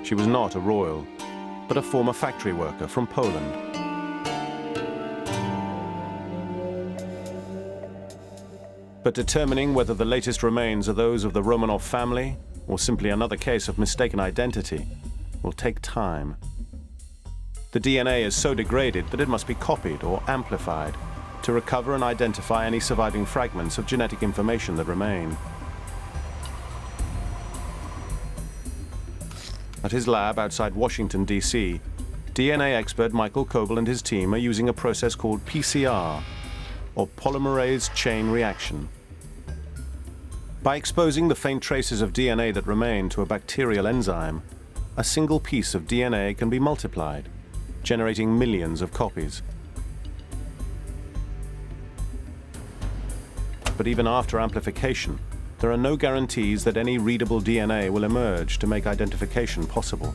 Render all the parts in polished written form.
She was not a royal, but a former factory worker from Poland. But determining whether the latest remains are those of the Romanov family or simply another case of mistaken identity will take time. The DNA is so degraded that it must be copied or amplified to recover and identify any surviving fragments of genetic information that remain. At his lab outside Washington, D.C., DNA expert Michael Coble and his team are using a process called PCR, or polymerase chain reaction. By exposing the faint traces of DNA that remain to a bacterial enzyme, a single piece of DNA can be multiplied, generating millions of copies. But even after amplification, there are no guarantees that any readable DNA will emerge to make identification possible.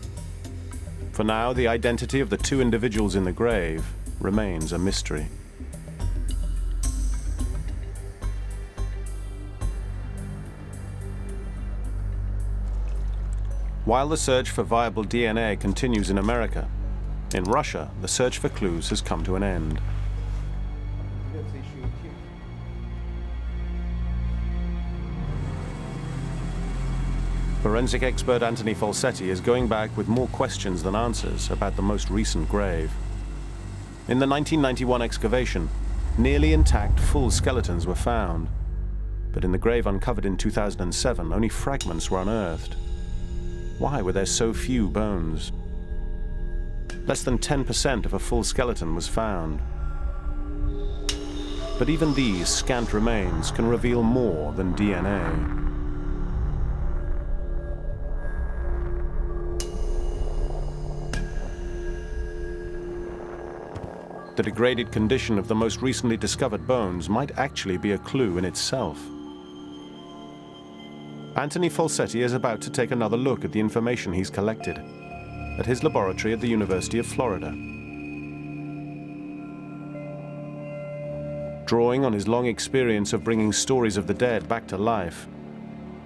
For now, the identity of the two individuals in the grave remains a mystery. While the search for viable DNA continues in America, in Russia, the search for clues has come to an end. Forensic expert Anthony Falsetti is going back with more questions than answers about the most recent grave. In the 1991 excavation, nearly intact full skeletons were found. But in the grave uncovered in 2007, only fragments were unearthed. Why were there so few bones? Less than 10% of a full skeleton was found. But even these scant remains can reveal more than DNA. The degraded condition of the most recently discovered bones might actually be a clue in itself. Anthony Falsetti is about to take another look at the information he's collected at his laboratory at the University of Florida. Drawing on his long experience of bringing stories of the dead back to life,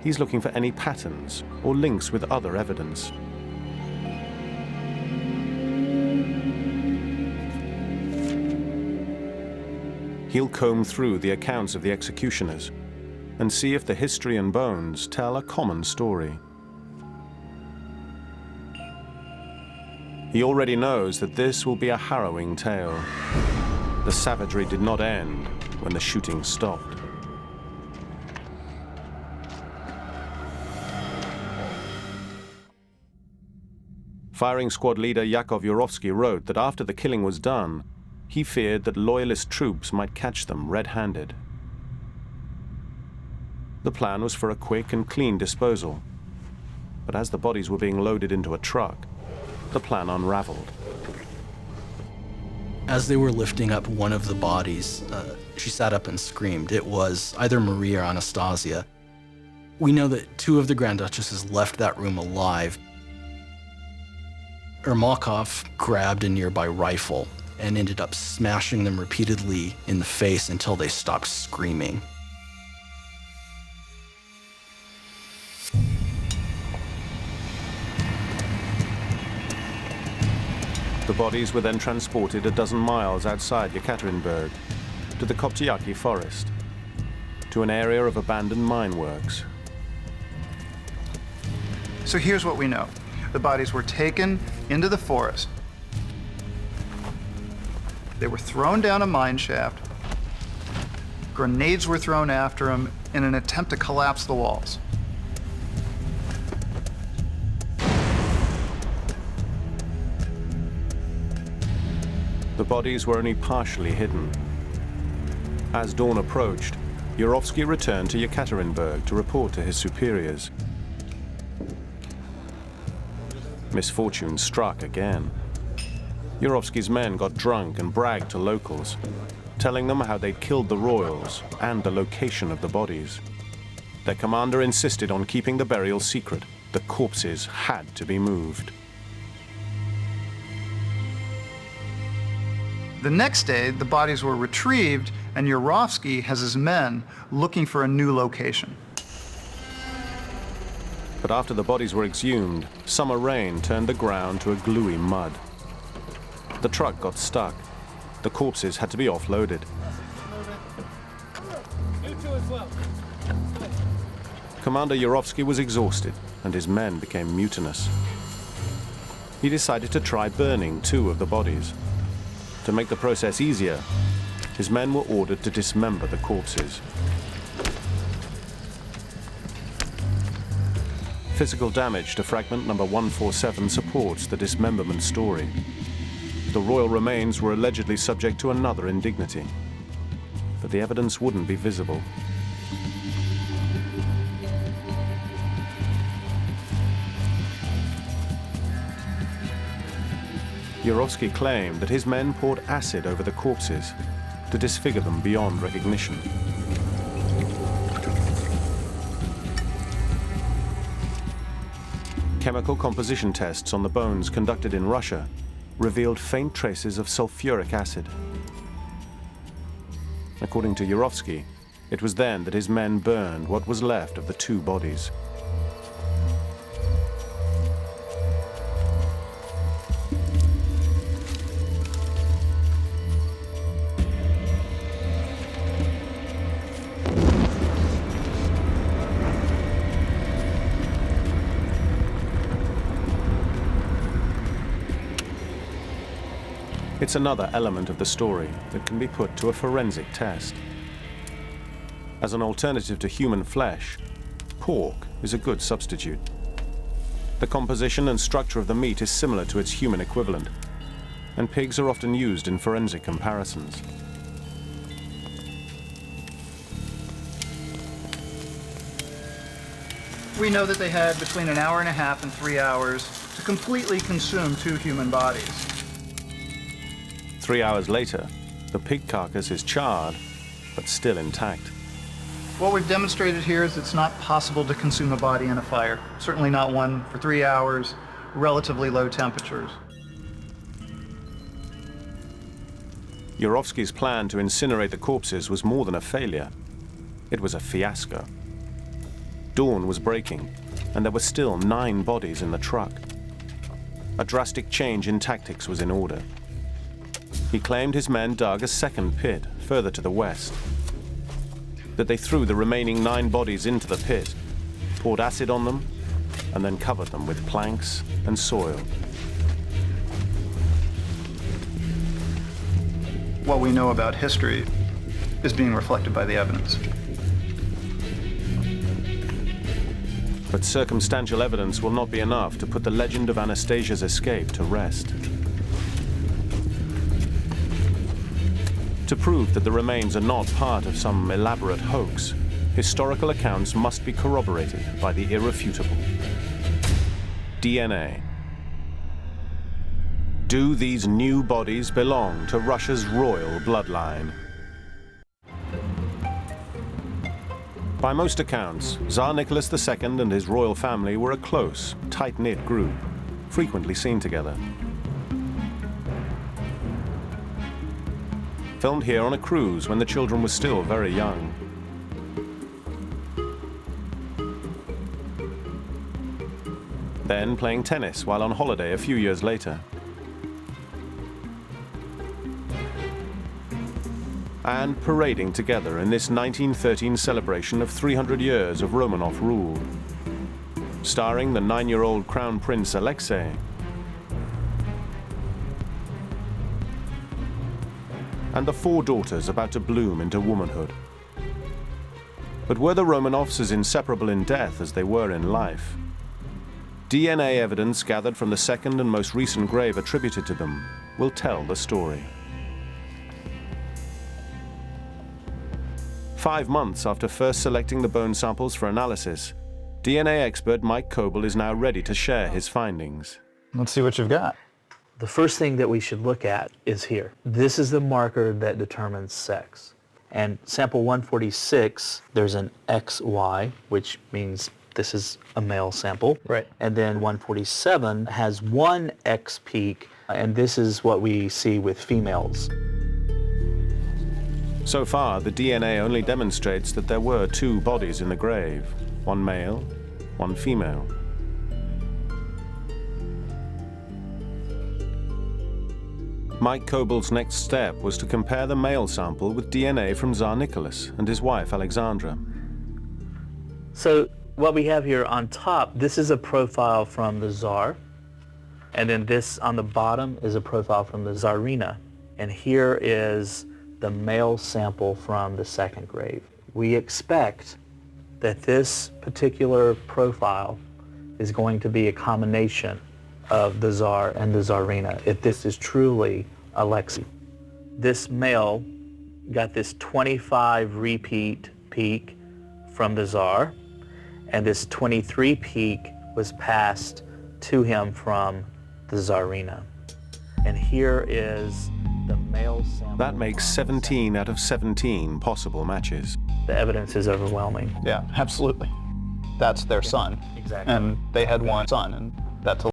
he's looking for any patterns or links with other evidence. He'll comb through the accounts of the executioners and see if the history and bones tell a common story. He already knows that this will be a harrowing tale. The savagery did not end when the shooting stopped. Firing squad leader Yakov Yurovsky wrote that after the killing was done, he feared that loyalist troops might catch them red-handed. The plan was for a quick and clean disposal. But as the bodies were being loaded into a truck, the plan unraveled. As they were lifting up one of the bodies, she sat up and screamed. It was either Marie or Anastasia. We know that two of the Grand Duchesses left that room alive. Ermakov grabbed a nearby rifle and ended up smashing them repeatedly in the face until they stopped screaming. The bodies were then transported a dozen miles outside Yekaterinburg to the Koptyaki forest, to an area of abandoned mine works. So here's what we know. The bodies were taken into the forest. They were thrown down a mine shaft. Grenades were thrown after them in an attempt to collapse the walls. The bodies were only partially hidden. As dawn approached, Yurovsky returned to Yekaterinburg to report to his superiors. Misfortune struck again. Yurovsky's men got drunk and bragged to locals, telling them how they'd killed the royals and the location of the bodies. Their commander insisted on keeping the burial secret. The corpses had to be moved. The next day, the bodies were retrieved, and Yurovsky has his men looking for a new location. But after the bodies were exhumed, summer rain turned the ground to a gluey mud. The truck got stuck. The corpses had to be offloaded. Commander Yurovsky was exhausted, and his men became mutinous. He decided to try burning 2 of the bodies. To make the process easier, his men were ordered to dismember the corpses. Physical damage to fragment number 147 supports the dismemberment story. The royal remains were allegedly subject to another indignity, but the evidence wouldn't be visible. Yurovsky claimed that his men poured acid over the corpses to disfigure them beyond recognition. Chemical composition tests on the bones conducted in Russia revealed faint traces of sulfuric acid. According to Yurovsky, it was then that his men burned what was left of the 2 bodies. It's another element of the story that can be put to a forensic test. As an alternative to human flesh, pork is a good substitute. The composition and structure of the meat is similar to its human equivalent, and pigs are often used in forensic comparisons. We know that they had between an hour and a half and 3 hours to completely consume 2 human bodies. 3 hours later, the pig carcass is charred, but still intact. What we've demonstrated here is it's not possible to consume a body in a fire, certainly not one for 3 hours, relatively low temperatures. Yurovsky's plan to incinerate the corpses was more than a failure. It was a fiasco. Dawn was breaking, and there were still 9 bodies in the truck. A drastic change in tactics was in order. He claimed his men dug a second pit further to the west, that they threw the remaining 9 bodies into the pit, poured acid on them, and then covered them with planks and soil. What we know about history is being reflected by the evidence. But circumstantial evidence will not be enough to put the legend of Anastasia's escape to rest. To prove that the remains are not part of some elaborate hoax, historical accounts must be corroborated by the irrefutable. DNA. Do these new bodies belong to Russia's royal bloodline? By most accounts, Tsar Nicholas II and his royal family were a close, tight-knit group, frequently seen together. Filmed here on a cruise when the children were still very young. Then playing tennis while on holiday a few years later. And parading together in this 1913 celebration of 300 years of Romanov rule, starring the 9-year-old Crown Prince Alexei and the 4 daughters about to bloom into womanhood. But were the Romanovs as inseparable in death as they were in life? DNA evidence gathered from the second and most recent grave attributed to them will tell the story. 5 months after first selecting the bone samples for analysis, DNA expert Mike Coble is now ready to share his findings. Let's see what you've got. The first thing that we should look at is here. This is the marker that determines sex. And sample 146, there's an XY, which means this is a male sample. Right. And then 147 has 1 X peak, and this is what we see with females. So far, the DNA only demonstrates that there were 2 bodies in the grave, one male one female. Mike Kobel's next step was to compare the male sample with DNA from Tsar Nicholas and his wife Alexandra. So what we have here on top, this is a profile from the Tsar, and then this on the bottom is a profile from the Tsarina. And here is the male sample from the second grave. We expect that this particular profile is going to be a combination of the Tsar and the Tsarina, if this is truly Alexei. This male got this 25 repeat peak from the Tsar, and this 23 peak was passed to him from the Tsarina. And here is the male sample. That makes 17 out of 17 possible matches. The evidence is overwhelming. Yeah, absolutely. That's their son. Exactly. And they had one son, and that's